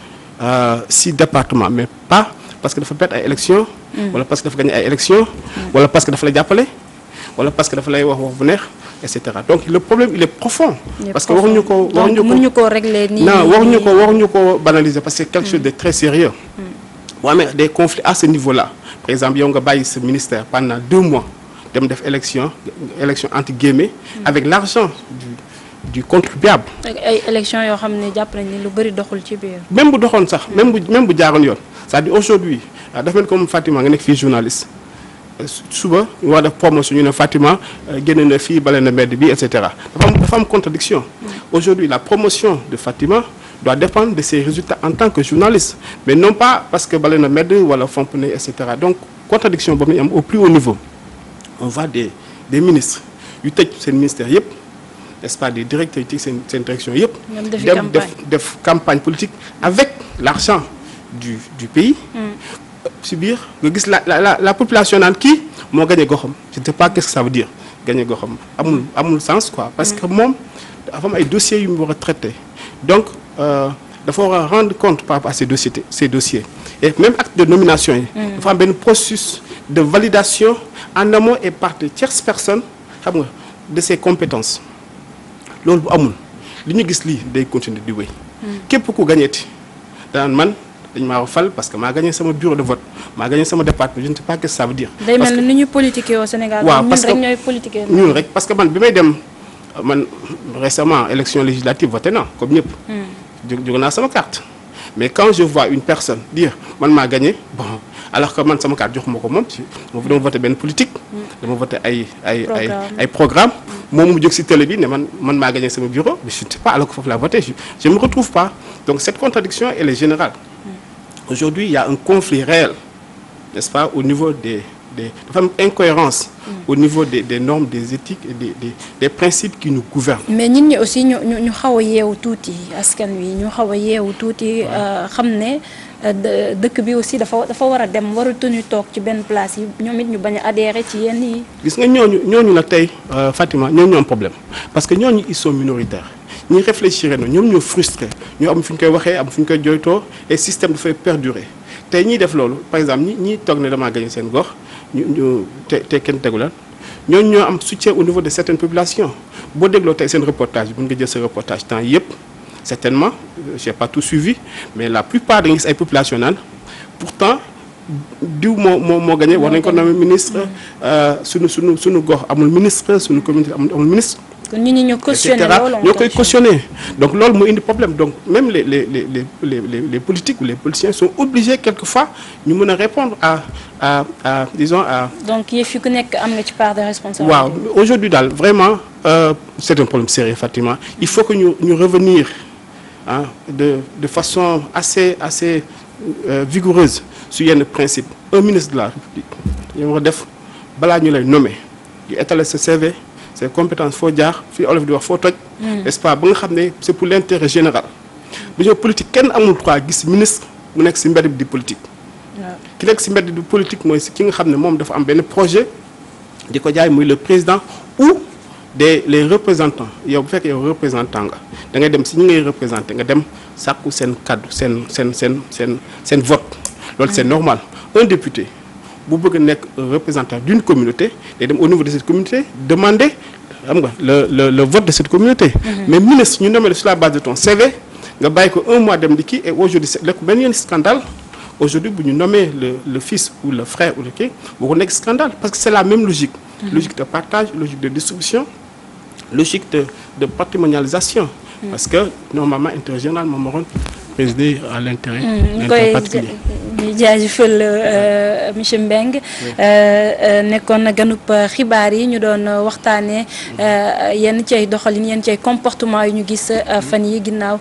ci département mais pas parce que dafa perdre ay élections. wala parce que dafa gagné ay élections. wala parce que dafa la jàppale. wala parce que dafa lay wax bu neex et cetera donc le problème il est profond. parce que waruñu ko régler nii. non waruñu ko banaliser parce que c'est quelque chose de très sérieux. boo amee des conflits à ce niveau-là par exemple yow nga bàyyi ce ministère pendant 2 mois dem def élection entre guillemets avec l'argent du contribuable. ay élection yoo xam ne jàpp nañ ni lu bëri doxul ci biir. même bu doxoon sax même bu jaaroon yoon c'est-à-dire aujourd'hui dafa mel comme Fatima nga nekk fii journaliste suba ñu war def promotion ñu ne Fatima génn na fii bale na mbedd bi et cetera dafa am contradiction aujourd'hui la promotion de Fatima doit dépendre de ses résultats en tant que journaliste mais non pas parce que bale na mbedd wala fomp na et cetera donc contradiction boobu ñu am au plus haut niveau on voit des ministres yu tëj seen ministère yëpp n'est-ce pas des directeurs yu tëj seen direction yëpp def campagne politique avec l'argent du pays si biir nga gis la population naan kii moo gagné goxam je ne sais pas qu'est-ce que ça veut dire gagné goxam amul sens quoi parce que moom dafa am ay dossiers yu mu war a traiter donc dafa war a rendre compte par rapport à ces dossiers et même acte de nomination yi dafa am benn processus de validation en amont et par de tierces personnes xam nga de ses compétences loolu bu amul li ñu gis lii day continuer di wéy képp ku gagnéti daan man dañ maa fal parce que maa gagné sama bureau de vote maa gagné sama département je ne sais pas qu'est-ce que ça veut dire. day mel ni ñuy politiquer au Sénégal. waaw parce que ñun rek ñooy politiquer. ñun rek parce que man bi may dem man récemment élection législative voté naa comme ñëpp. jóg naa sama carte mais quand je vois une personne dire man maa gagné bon alors que man sama carte joxuma ko moom ci dama voté benn politique. dama voté ay programme moom mu jóg ci télé bi ne man maa gagné sama bureau mais je ne sais pas alors que foofu laa voté je me retrouve pas donc cette contradiction elle est générale. Aujourd'hui, il y a un conflit réel, n'est-ce pas, au niveau dafa am incohérence au niveau des normes, des éthiques et des principes qui nous gouvernent. Mais nit ñi aussi ñu xaw a yeewu tuuti askan wi ñu xaw a yeewu tuuti xam ne dëkk bi aussi dafa war a dem waratuñu toog ci benn place yi ñoom it ñu bañ a adhérer ci yenn yi. gis nga ñooñu nag tey Fatima ñoo am problème parce que ñooñu ils sont minoritaires. ñi réfléchir na ñoom ñoo frustré ñoo am fu ñu koy waxee am fu ñu koy jooytoo et système dafay perdurer tey ñiy def loolu par exemple ñi toog ne damaa gagné seen gox te kenn tegu la ñooñu ñoo am soutien au niveau de certaines populations boo dégloo tey seen reportage bi mën nga jël sa reportage temps yëpp certainement j'ai pas tout suivi mais la plupart da nga gis ay population naan pourtant diw moo gagné war nañ ko nommer ministre suñu gox amul ministre suñu communauté amul ministre. kon nit ñi ñoo cautionné loolu ñoo koy cautionné donc loolu moo indi problème donc même les politiques ou les politiciens sont obligés quelquefois ñu mën a répondre à disons à. donc yëf yi ku nekk am nga ci part de responsabilité. waaw aujourd'hui daal vraiment c'est un problème sérieux Fatima il faut que ñu revenir de façon assez vigoureuse sur yenn principe un ministre de la République ñu war a def balaa ñu lay nommer di étaler sa CV. ses compétences foo jaar fii olof di wax foo toj. n'est-ce pas ba nga xam ne c'est pour l'intérêt général. bu ñu politique kenn amul droit gis ministre mu nekk ci mbedd bi di politique. ki nekk ci mbedd di politique mooy ki nga xam ne moom dafa am benn projet di ko jaay muy le président ou les représentants yow bu fekkee yow représentant nga da ngay dem ci ñi ngay représenter nga dem sàkku seen kaddu seen vote loolu c'est normal un député. bu bëgg a nekk représentant d'une communauté day dem au niveau de cette communauté demander xam nga le vote de cette communauté. mais ministre ñu nommé sur la base de ton CV nga bàyyi ko un mois dem di kii et aujourd'hui c'est lekk benn yenn scandale aujourd'hui bu ñu nommé le fils ou le frère ou le kii boo ko nekk scandale parce que c'est la même logique. logique de partage logique de distribution logique de patrimonialisation. parce que normalement intérêt général moom waroon présider à l'intérêt particulier. ñu jaajëfal monsieur Mbengue nekkoon na ganub xibaar yi ñu doon waxtaanee yenn ci ay doxalin yenn ci ay comportement yu ñu gis fan yi ginnaaw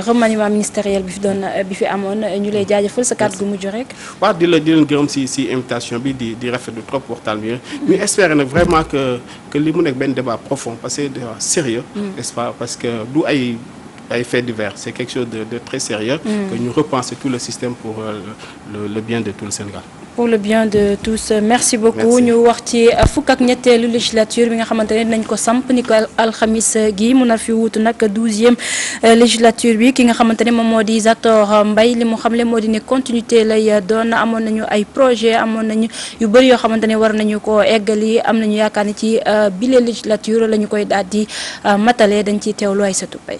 remaniement ministériel bi fi amoon ñu lay jaajëfal sa kàddu gu mujj rek. waaw di leen gërëm ci invitation bi di rafetlu trop waxtaan bi ñu espérer nag vraiment que li mu nekk benn débat profond parce que débat sérieux n'est-ce pas parce que du ay faits divers c'est quelque chose de très sérieux que ñu repenser tout le système pour le bien de tout le Sénégal. pour le bien de tous merci beaucoup. ñu wax ci fukk ak ñetteelu législature bi nga xamante ne dinañ ko samp ni ko alxamis gi mu nar fi wuutu nag 12e législature bi ki nga xamante ne moom moo di Zator Mbaye li mu xamle moo di ne continuité lay doon amoon nañu ay projet amoon nañu yu bëri yoo xamante ne war nañu ko eggali am nañu yaakaar ni ci bile législature la ñu koy daal di matale dañ ciy teewlu ay satupay.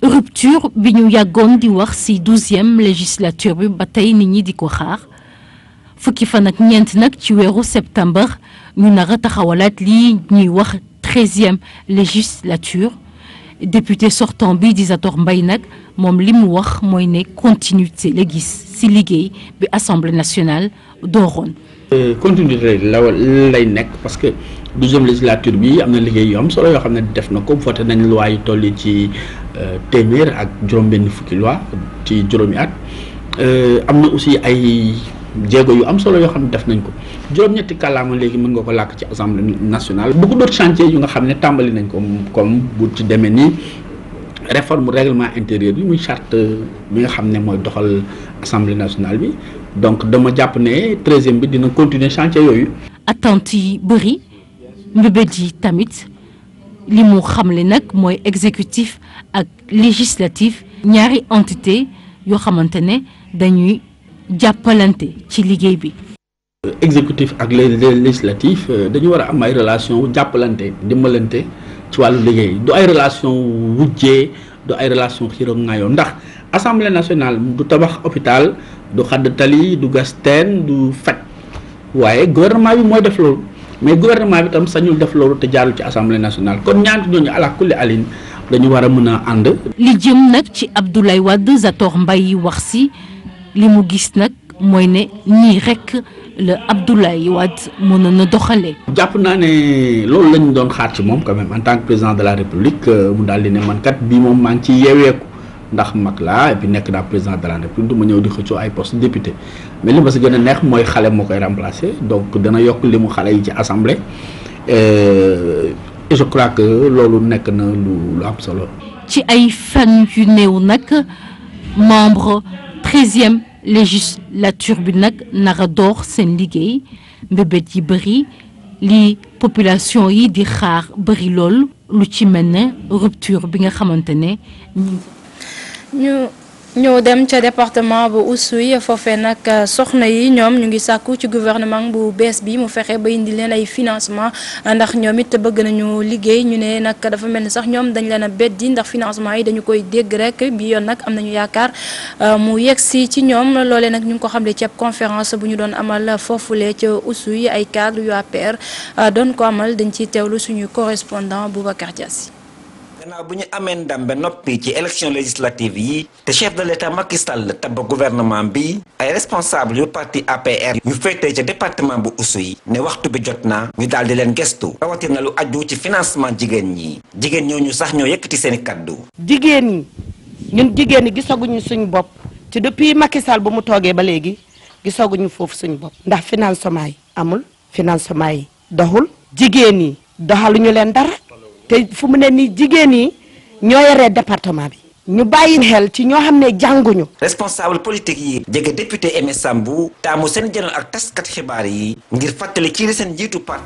rupture bi ñu yàggoon di wax ci 12e législature bi ba tey nit ñi di ko xaar fukki fan ak ñeent nag ci weeru septembre ñu nar a taxawalaat lii ñuy wax 13e législature député sortant bi di Zator Mbaye nag moom li mu wax mooy ne continuité la gis ci liggéey bi assemblée nationale dooroon. continuité lay nekk parce que 12e législature bi am na liggéey yu am solo yoo xam ne def na ko voté nañ loi yi toll ci téeméer ak juróom-benn fukki loi ci juróomi at am na aussi ay jéego yu am solo yoo xam ne def nañ ko juróom-ñetti kàllaama léegi mën nga ko làkk ci assemblée nationale. beaucoup d'autres chantiers yu nga xam ne tàmbali nañ ko comme bu ci demee ni réforme règlement intérieur bi muy charte bi nga xam ne mooy doxal assemblée nationale bi donc dama jàpp ne 13e bi dina continuer chantier yooyu. attentes yi bëri mbébét yi tamit li mu xamle nag mooy exécutif ak législatif ñaari entité yoo xamante ne dañuy jàppalante ci liggéey bi. exécutif ak législatif dañu war a am ay relation jàppalante dimbalante ci wàllu liggéey du ay relation wujjee du ay relation xiiroo ngaayoo ndax assemblée nationale du tabax hôpital du xadd tali du gas teen du faj waaye gouvernement bi mooy def loolu mais gouvernement bi tam sañul def loolu te jaarul ci assemblée nationale kon ñaanti ñooñu ala kulli alin dañu war a mën a ànd. li jëm nag ci Abdoulaye Wade Zator Mbaye wax si li mu gis nag mooy ne nii rek la Abdoulaye Wade mën na doxalee. jàpp naa ne loolu lañu doon xaar ci moom quand même en tant que président de la république mu daal di ne man kat bii moom maa ngi ciy yeeweeku ndax mag laa et puis nekk naa président de la république du ma ñëw di xëccoo ay poste député mais li ma si gën a neex mooy xale moo koy remplacer donc dana yokk li mu xale yi ci assemblée et je crois que loolu nekk na lu am solo. ci ay fan yu néew nag membre 13e législature bi nag nara door seen liggéey mbébét yi bëri li population yi di xaar bëri lool lu ci mel ne rupture bi nga xamante ne ñu dem ca département bu Oussouye foofee nag soxna yi ñoom ñu ngi sàkku ci gouvernement bu bees bi mu fexe ba indi leen ay financement ndax ñoom it bëgg nañu liggéey ñu ne nag dafa mel ni sax ñoom dañ leen a beddi ndax financement yi dañu koy dégg rek bi yoon nag am nañu yaakaar mu yegsi ci ñoom loolee nag ñu ngi ko xamle ci ab conférence bu ñu doon amal foofule ca Oussouye ay cadre yu APR doon ko amal dañ ciy teewlu suñu correspondant Boubacar Diassi. gannaaw bu ñu amee ndam ba noppi ci élection législative yi te chef de l'état Macky Sall tabb gouvernement bi ay responsable yu parti APR yu féetee ca département bu Oussouye ne waxtu bi jot na ñu daal di leen gestu rawatina lu aju ci financement jigéen ñi jigéen ñooñu sax ñoo yëkkati seen i kaddu. jigéen ñi ñun jigéen ñi gisaguñu suñu bopp ci depuis Macky Sall bu mu toogee ba léegi gisaguñu foofu suñu bopp ndax financement yi amul financement yi doxul jigéen ñi doxaluñu leen dara. te fu mu ne nii jigéen yi ñoo yoree département bi ñu bàyyi xel ci ñoo xam ne jànguñu. responsable politique yi jege député Aimé Sambou taamu seen jënal ak taskat xibaar yi ngir fàttali kii di seen jiitu part.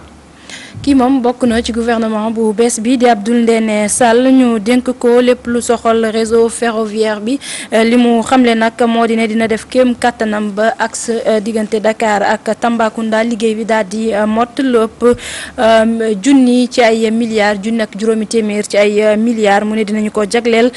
kii moom bokk na ci gouvernement bu bees bi di Abdoul Ndéné Sall ñu dénk ko lépp lu soxal réseau ferroviaire bi li mu xamle nag moo di ne dina def kéem kattanam ba axe diggante Dakar ak Tambacounda liggéey bi daal di mot lu ëpp junni ci ay milliards junni ak juróomi téeméer ci ay milliards mu ne dinañu ko jagleel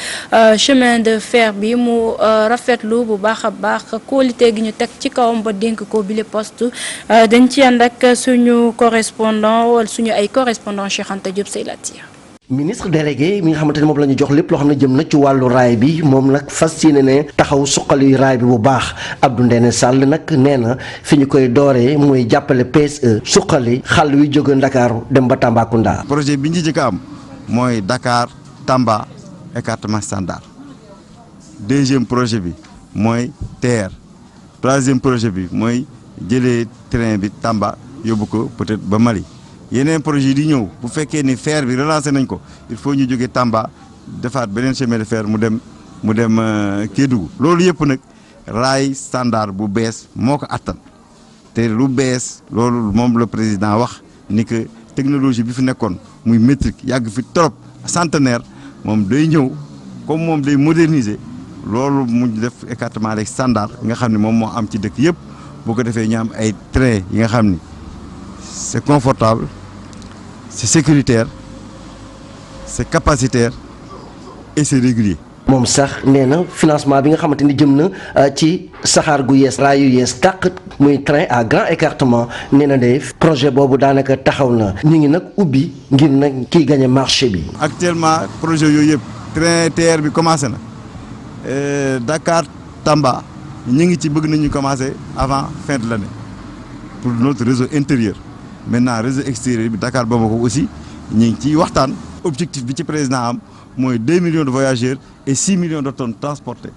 chemin de fer bi mu rafetlu bu baax a baax qualité gi ñu teg ci kawam ba dénk ko bile poste dañ ci ànd ak suñu correspondant. suñu ay correspondant Cheikh Anta Diop Seylatir ministre délégué mi nga xamante ne moom la ñu jox lépp loo xam ne jëm na ci wàllu raay bi moom nag fas yéene ne taxaw suqali raay bi bu baax Abdou Ndéné Sall nag nee na fi ñu koy dooree mooy jàppale PSE suqali xàll wi jóge Ndakaaru dem ba Tambacounda. projet bi ñu njëkk a am mooy Dakar Tamba écartement standard deuxième projet bi mooy TER troisième projet bi mooy jëlee train bi Tamba yóbbu ko peut-être ba Mali. yeneen projet di ñëw bu fekkee ni fer bi relancé nañ ko il faut ñu jóge Tamba defaat beneen chemin de fer mu dem Kédougou loolu yëpp nag raay standard bu bees moo ko attan te lu bees loolu moom le président wax ni que technologie bi fi nekkoon muy métrique yàgg fi trop centenaire moom day ñëw comme moom day moderniser loolu mu def écartement rek standard yi nga xam ne moom moo am ci dëkk yëpp boo ko defee ñu am ay train yi nga xam ni c'est confortable c'est sécuritaire c'est capacitaire et c'est régulier. moom sax nee na financement bi nga xamante ni jëm na ci saxaar gu yees raay yu yees tàq muy train à grand écartement nee na de projet boobu daanaka taxaw na ñu ngi nag ubbi ngir nag kiy gagné marché bi. actuellement projet yooyu yëpp train TER bi commencé na Dakar Tamba ñu ngi ci bëgg nañu commencer avant fin de l'année pour notre réseau intérieur maintenant réseau extérieur bi Dakar Bamako aussi ñu ngi ciy waxtaan objectif bi ci président am mooy 2 millions de voyageurs et 6 millions de tonnes transportées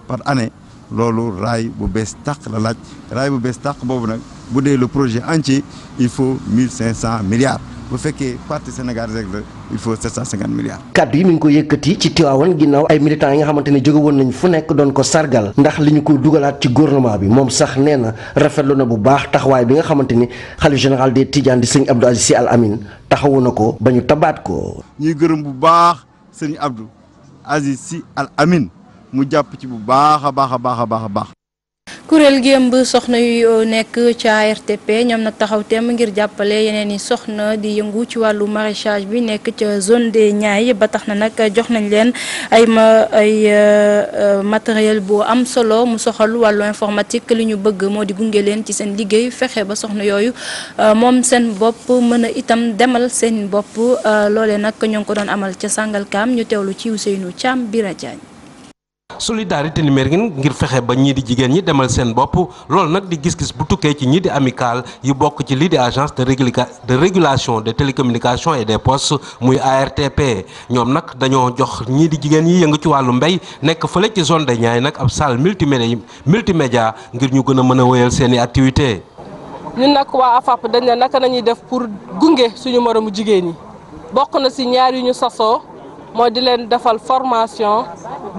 par année loolu raay bu bees tàq la laaj raay bu bees tàq boobu nag bu dee le projet entier il faut 1500 milliards bu fekkee partie Sénégal rek la il faut 750 milliards. kaddu yi mi ngi ko yëkkati ci Tivaouane ginnaaw ay militants yi nga xamante ne jóge woon nañ fu nekk doon ko sargal ndax li ñu ko dugalaat ci gouvernement bi moom sax nee na rafetlu na bu baax taxawaay bi nga xamante ni xalif général des Tidianes di sëñ Abdou Aziz Sy Al Amine taxawu na ko ba ñu tabaat ko. ñuy gërëm bu baax sëñ Abdou Aziz Sy Al Amine mu jàpp ci bu baax a baax a baax a baax a baax. kuréel gi ëmb soxna yu nekk ca ARTP ñoom nag taxaw temm ngir jàppale yeneen i soxna di yëngu ci wàllu maraîchage bi nekk ca zone des Niayes ba tax na nag jox nañ leen ay matériel bu am solo mu soxal wàllu informatique li ñu bëgg moo di gunge leen ci seen liggéey fexe ba soxna yooyu moom seen bopp mën a itam demal seen bopp loolee nag ñoo ngi ko doon amal ca Sangalkam ñu teewlu ci Ousseynou Thiam Bira Diagne. solidarité numérique ngir fexe ba ñii di jigéen ñi demal seen bopp loolu nag di gis-gis bu tukkee ci ñii di amicale yu bokk ci lii di agence de régulation des télécommunications et des postes muy ARTP ñoom nag dañoo jox ñii di jigéen ñi yëngu ci wàllu mbéy nekk fële ci zone des Niayes nag ab salle multimédia ngir ñu gën a mën a wéyal seeni activité ñun nag waa AFAP dañ ne naka nañuy def pour gunge suñu moromu jigéen ñi bokk na si ñaar yu ñu sasoo mooy di leen defal formation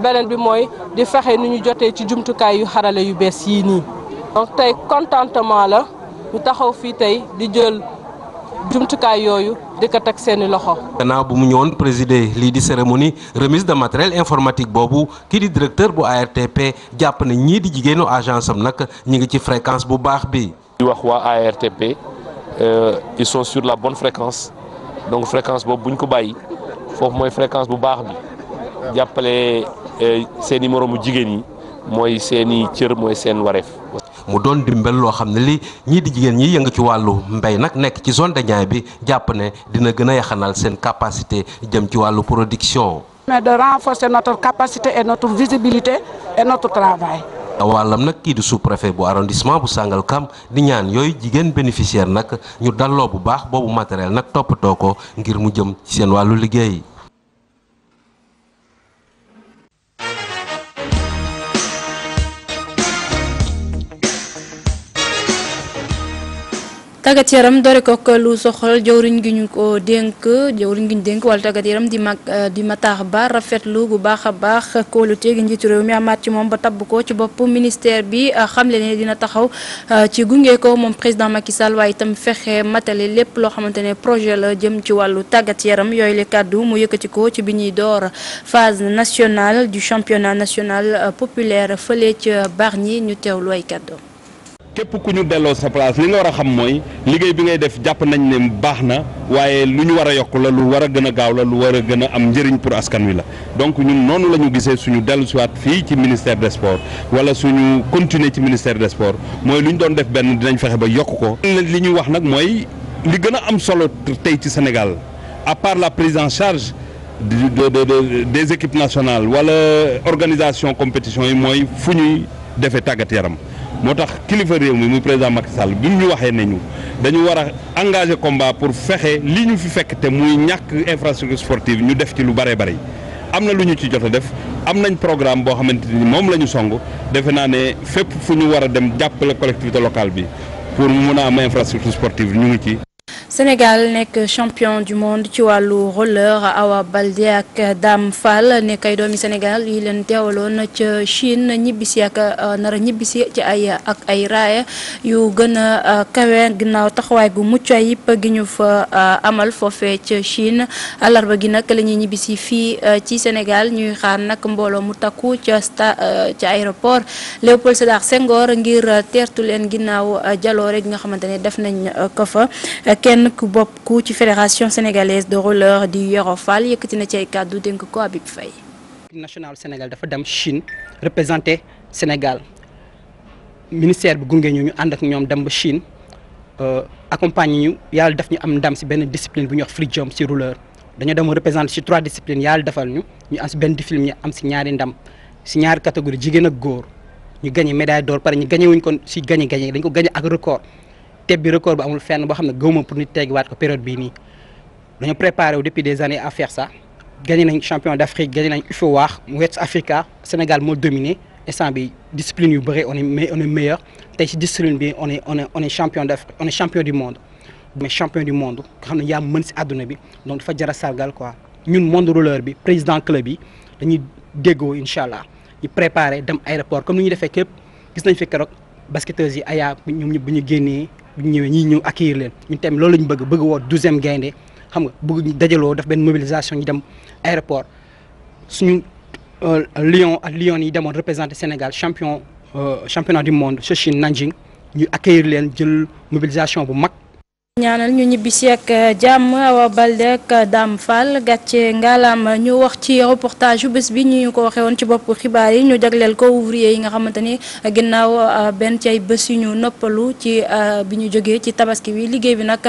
beneen bi mooy di fexe ni ñu jotee ci jumtukaay yu xarale yu bees yii nii. donc tey contentement la ñu taxaw fii tey di jël jumtukaay yooyu di ko teg seeni loxo. gannaaw bu mu ñëwoon présider lii di cérémonie remise de matériel informatique boobu kii di directeur bu ARTP jàpp ne ñii di jigéenu agence am nag ñi ngi ci fréquence bu baax bi. di wax waa ARTP ils sont sur la bonne fréquence donc fréquence boobu bu ñu ko bàyyi. foofu mooy fréquence bu baax bi jàppale seeni moroomu jigéen yi mooy seeni cër mooy seen wareef. mu doon dimbal loo xam ne li ñii di jigéen ñi yëngu ci wàllu mbéy nag nekk ci zone de Niayes bi jàpp ne dina gën a yaxanal seen capacité jëm ci wàllu production. mais de renforcer notre capacité et notre visibilité et notre travail. wàllam nag kii di sous-préfet bu arrondissement bu Sangalkam di ñaan yooyu jigéen bénéficiaire nag ñu dalloo bu baax boobu matériel nag toppatoo ko ngir mu jëm ci seen wàllu liggéey. tàggat yaram doore ko lu soxal jawriñ gi ñu ko dénk wala tàggat yaram di Matar Ba rafetlu bu baax a baax kóolute gi njiitu réew mi amaat ci moom ba tabb ko ci bopp ministère bi xamle ne dina taxaw ci gunge ko moom président Macky Sall waaye itam fexe matale lépp loo xamante ne projet la jëm ci wàllu tàggat yaram yooyu le kàddu mu yëkkati ko ci bi ñuy door phase nationale du championnat national populaire fële ca Bargny ñu teewlu ay kàddu. képp ku ñu delloo sa place li nga war a xam mooy liggéey bi ngay def jàpp nañ ne baax na waaye lu ñu war a yokk la lu war a gën a gaaw la lu war a gën a am njëriñ pour askan wi la donc ñun noonu la ñu gisee suñu dellu siwaat fii ci ministère des sports wala suñu continuer ci ministère des sports mooy lu ñu doon def benn dinañ fexe ba yokk ko. li ñuy wax nag mooy li gën a am solo tey ci Sénégal à part la prise en charge des équipes nationales wala organisation compétition yi mooy fu ñuy defee tàggat yaram. moo tax kilifa réew mi muy président Macky Sall bi mu ñu waxee ne ñu dañu war a engager combat pour fexe li ñu fi fekk te muy ñàkk infrastructure sportive ñu def ci lu bëree bëri am na lu ñu ci jot a def am nañ programme boo xamante ni moom la ñu song defe naa ne fépp fu ñu war a dem jàppale collectivité locale bi pour mu mën a am infrastructure sportive ñu ngi ci. Sénégal nekk champion du monde ci wàllu roller Awa Baldé ak Dame Fall nekk ay doomi Sénégal yi leen teewaloon ca Chine ñibbisi ak nara ñibbisi ci ay raaya yu gën a kawe ginnaaw taxawaay gu mucc ayib gi ñu fa amal foofee ca Chine àllarba gi nag la ñuy ñibbisi fii ci Sénégal ñuy xaar nag mbooloo mu takku ca aéroport Léopold Sédar Senghor ngir teertu leen ginnaaw jaloore gi nga xamante ne def nañ ko fa kenn ku bokk ci fédération sénégalaise de roller di Yoro Fall yëkkati na ci ay kàddu dénk ko Habib Faye. national Sénégal dafa dem Chine représenté Sénégal ministère bi gunge ñu ànd ak ñoom dem ba Chine accompagner ñu yàlla def ñu am ndam si benn discipline bu ñuy wax free jump si rouleur dañoo dem représenté si 3 disciplines yàlla defal ñu am si benn discipline ñu am si ñaari ndam si ñaari catégorie jigéen ak góor ñu gagné médaille d'or pare ñu gagné wuñ ko si gagné dañ ko gagné ak record teb bi record bu amul fenn boo xam ne gëwuma pour nit teggiwaat ko période bii nii dañoo préparé wu depuis des années à faire ça gagné nañ champion d'Afrique gagné nañ UFOA West Africa Sénégal moo dominé instant bi discipline yu bëri on est meilleur tey si discipline bi on est champion d'Afrique on est champion du monde mais champion du monde nga xam ne yaa mën si àdduna bi donc dafa jar a sargal quoi ñun monde rouleur bi président club yi dañuy déggoo incha allah ñu préparé dem aéroport comme ni ñu defee képp gis nañ fi keroog basketteurs yi aya ñoom ñëpp bu ñu génnee bu ñu ñëwee ñii ñëw accueillir leen ñun tamit loolu la ñu bëgg woo 12e gaynde xam nga bëgg ñu dajaloo def benn mobilisation ñu dem aéroport suñu Lion ak Lion yi demoon représenté Sénégal championnat du monde Chine Nanjing ñu accueillir leen jël mobilisation bu mag. ñaanal ñu ñibbisi ak jàmm Awa Balde ak Dame Fall gàcce ngalaam ñu wax ci reportage yu bés bi ñu ko waxee woon ci bopp xibaar yi ñu jagleel ko ouvrier yi nga xamante ni ginnaaw benn ci ay bés yu ñu noppalu ci bi ñu jógee ci tabaski bi liggéey bi nag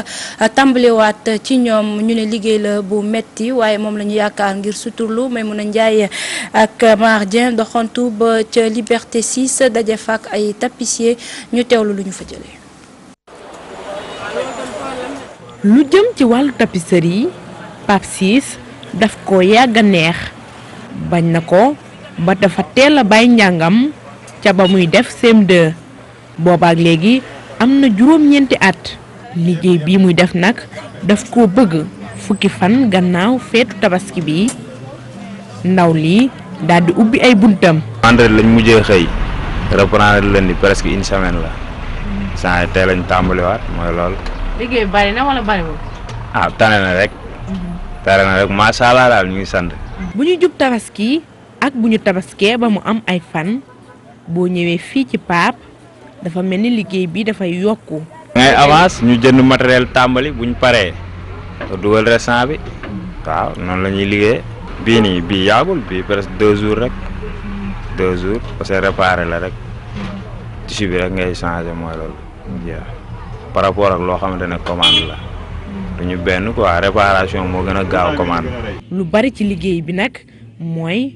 tàmbaliwaat ci ñoom ñu ne liggéey la bu metti waaye moom la ñu yaakaar ngir suturlu Maimouna Ndiaye ak Mar Dieng doxantu ba ca Liberté 6 daje fa ak ay tapissier ñu teewlu lu ñu fa jëlee. lu jëm ci wàllu tapisserie Pape Ciss daf ko yàgg a neex bañ na ko ba dafa teel a bàyyi njàngam ca ba muy def CM2 boobaak léegi am na juróom-ñeenti at liggéey bii muy def nag daf ko bëgg fukki fan gannaaw feetu tabaski bi ndaw li daal di ubbi ay buntam. vendredi lañ mujjee xëy reprendre lundi presque une semaine la saa tey lañ tàmbaliwaat mooy loolu. liggéey bari na wala bariwul. tane na rek. tane na rek macha allah daal ñu ngi sant. bu ñu jub tabaski ak bu ñu tabaskee ba mu am ay fan boo ñëwee fii ci Pape dafa mel ni liggéey bi dafay yokku. ngay avance ñu jënd matériel tàmbali bu ñu paree dugal restant bi waaw noonu la ñuy liggéey. bii nii bii yaagul bii presque 2 jours rek 2 jours parce que réparé la rek tissu bi rek ngay changé mooy loolu. par rapport ak loo xamante ne commande la duñu benn quoi réparation moo gën a gaaw commande. lu bari ci liggéey bi nag mooy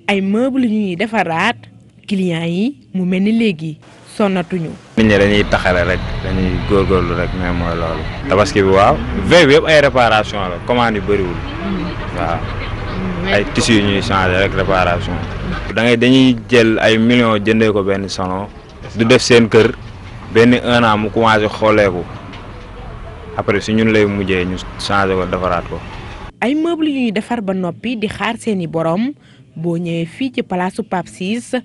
ay meubles yu ñuy defaraat clients yi mu mel ni léegi sonnatuñu. nit ñi dañuy taxale rek dañuy góorgóorlu rek mais mooy loolu. tabaski bi waaw veille bi yëpp ay réparation la commande yu bëriwul waaw ay tissus yu ñuy changer rek réparation. dañuy jël ay millions jëndee ko benn salon du def seen kër. benn 1 an mu commencé xooleeku après su ñun lay mujjee ñu changé ko defaraat ko. ay meubles yu ñuy defar ba noppi di xaar seeni borom boo ñëwee fii ci palaasu Pape Ciss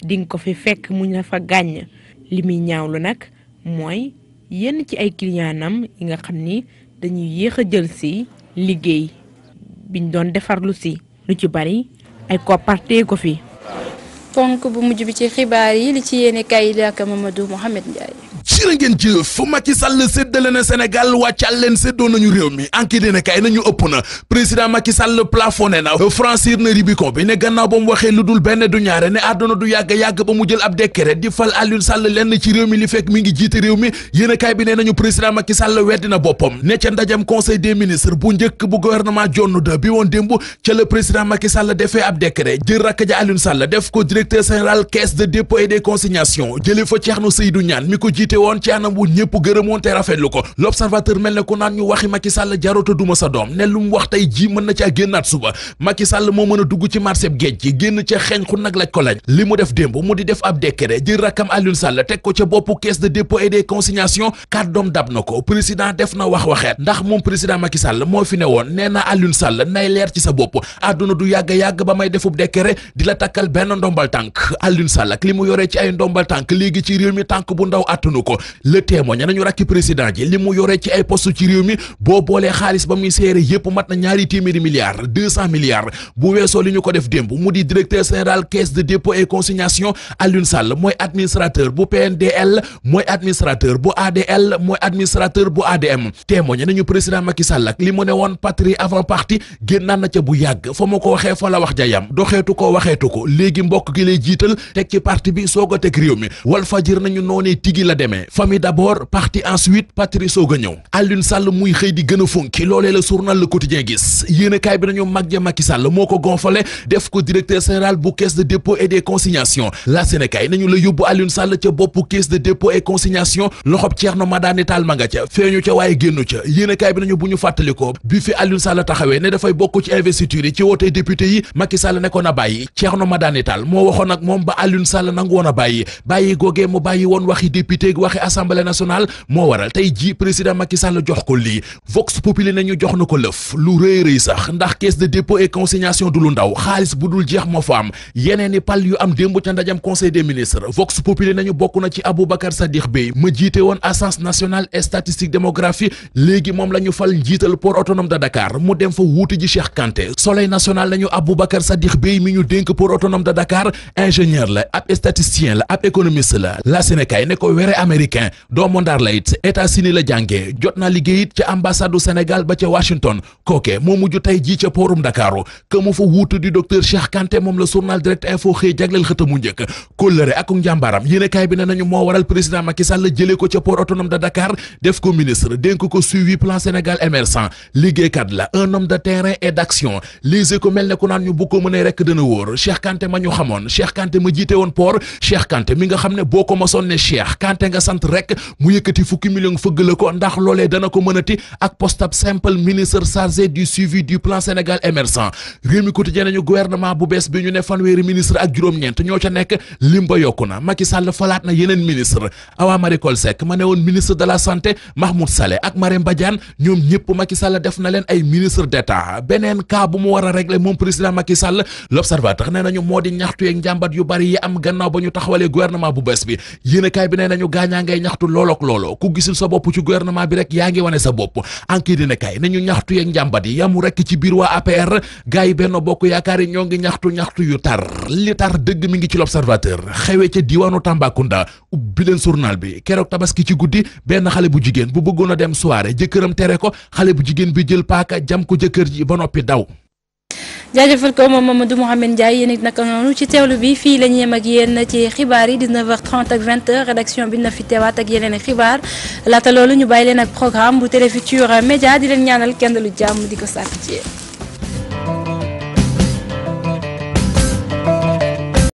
di nga ko fi fekk mu ñu fa gàññ li muy ñaawlu nag mooy yenn ci ay clientam yi nga xam ni dañuy yéex a jël si liggéey biñ doon defarlu si lu ci bari ay kopparte ko fi. ponk bu mujj bi ci xibaar yi li ci yéene kay yi ak Mamadou Mohamed Ndiaye. jërë ngeen jëf Macky Sall séddale na Sénégal wàccal leen séddoo nañu réew mi enquête dina kay nañu ëpp na président Macky Sall plafonné na franchir na Rubicon bi ne gannaaw ba mu waxee lu dul benn du ñaare ne àdduna du yàgg ba mu jël ab décret di fal Aliou Sall lenn ci réew mi li fekk mi ngi jiite réew mi yéen a kay bi nee nañu président Macky Sall weddi na boppam ne ca ndajam conseil des ministres bu njëkk bu gouvernement John de bi woon démb ca le président Macky Sall defee ab décret jël rakk ja Aliou Sall def ko directeur général caisse de dépôt et des consignations jëlee fa Thierno Seydou Niane mi ko jiite woon ci anam wu ñëpp gërëmoon te rafetlu ko l'observateur mel ne ku naan ñu waxi Macky Sall jarota duma sa doom ne lu mu wax tey ji mën na caa génnaat suba Macky Sall moo mën a dugg ci marché géej gi génn ca xeeñ xu nag laj ko lañ li mu def démb mu di def ab décret jël rakkam Aliou Sall teg ko ca boppu caisse de dépôt et des consignations kàddoom dab na ko président def na waxeet ndax moom président Macky Sall moo fi ne woon nee na Aliou Sall nay leer ci sa bopp àdduna du yàgg ba may defub décret di la takkal benn ndombal tànk Aliou Sall ak li mu yoree ci ay ndombal tànk léegi ci réew mi tànk bu ndaw attunu ko ko Le Témoin nañu rakki président ji li mu yore ci ay poste ci réew mi boo boolee xaalis ba muy seere yépp mat na ñaari téeméeri milliards 200 milliards bu weesoo li ñu ko def démb mu di directeur général caisse de dépôt et consignation Alioune Sall mooy administrateur bu PNDL mooy administrateur bu ADL mooy administrateur bu ADM Témoin nañu président Macky Sall ak li mu ne woon patrie avant parti génnaan na ca bu yàgg fa ma ko waxee fa la wax jayam doxeetu ko waxeetu ko léegi mbokk gi lay jiital teg ci parti bi soog a teg réew mi Walf Fadjri nañu noonee tigi la demee famille d'abord parti ensuite patrie soog a ñëw Alioune Sall muy xëy di gën a funki loolee la journal Le Quotidien gis yéenekaay bi nañu mag ja Macky Sall moo ko gonfale def ko directeur général bu caisse de dépôt et des consignations la Sénégal nañu la yóbbu Alioune Sall ca boppu caisse de dépôt et consignation loxob Thierno Madani Tall ma nga ca feeñu ca waaye génnu ca yéenekaay bi nañu bu ñu fàttalikoo bi fi Alioune Sall taxawee ne dafay bokk ci investiture yi ci wote député yi Macky Sall ne ko na bàyyi Thierno Madani Tall moo waxoon ak moom ba Alioune Sall nangu woon a bàyyi googee mu bàyyi woon waxi député waxi assemblée nationale moo waral tey ji président Macky Sall jox ko lii Vox Populi nañu jox na ko lëf lu rëy sax ndax caisse de dépôt et consignation du lu ndaw xaalis bu dul jeex moo fa am yeneen i pal yu am démb ca ndajam conseil des ministres Vox Populi nañu bokk na ci Aboubacar Sadikh Bèye ma jiite woon agence nationale statistique démographie léegi moom la ñu fal njiital port autonome de Dakar mu dem fa wuuti ji Cheikh Kanté Soleil national nañu Aboubacar Sadikh Bèye mi ñu dénk port autonome de Dakar ingénieur la ab statisticien la ab économiste la Sénégal ne ko were américain doomu Ndar la it États-Unis la jàngee jot naa liggéey it ca ambassade du Sénégal ba ca Washington kooke moo mujj tey jii ca portum Dakaru que mu fa wuutu di docteur Cheikh Kanté moom la journal Direct Info xëy jagleel xëtamu njëkk kóllëre ak njàmbaaram yéenekaay bi ne nañu moo waral président Macky Sall jëlee ko ca port autonome de Dakar def ko ministre dénk ko suivi plan Sénégal émergent liggéeykat la un homme de terrain et d'action lise ko mel ne ku naan ñu bu ko mënee rek dana wóor Cheikh Kanté ma ñu xamoon Cheikh Kanté ma jiite woon port Cheikh Kanté mi nga xam ne boo ko mosoon ne Cheikh Kanté nga sant rek mu yëkkati fukki million fëgg la ko ndax loolee dana ko mënati ak poste ab simple ministre chargé du suivi du plan Sénégal émergent réew mi quotidien nañu gouvernement bu bees bi ñu ne fanweeri ministre ak juróom-ñeent ñoo ca nekk lim ba yokku na Macky Sall falaat na yeneen ministre Awa Marie Coll Seck ma ne woon ministre de la santé Mahmoud Saleh ak Marème Badiane ñoom ñëpp Macky Sall def na leen ay ministre d'état beneen cas bu mu war a régler moom président Macky Sall l'observateur nee nañu moo di ñaxtu yeeg njàmbat yu bari yi am gannaaw ba ñu taxawalee gouvernement bu bees bi yéenekaay bi nee nañu gaañaa ngay ñaxtu loolook loolo ku gisul sa bopp ci gouvernement bi rek yaa ngi wane sa bopp enquête dina kay nañu ñaxtu yeeg njàmbat yi yamu rek ci biir waa APR gars yi Benno Bokk Yaakaar yi ñoo ngi ñaxtu yu tar li tar dëgg mi ngi ci l'observateur xewee ca diwaanu Tambacounda ubbi leen journal bi keroog tabaski ci guddi benn xale bu jigéen bu bëggoon a dem soirée jëkkëram tere ko xale bu jigéen bi jël paaka jam ko jëkkër ji ba noppi daw. jaajëfal ko moom Mamadou Mouhamed Ndiaye yéen it naka noonu ci teewlu bi fii la ñu yem ak yéen ci xibaar yi 19h30 ak 20h rédaction bi na fi teewaat ak yeneen xibaar laata loolu ñu bàyyi leen ak programme bu Télé Futurs Médias di leen ñaanal kenn lu jàmm di ko sàkk ci yéen.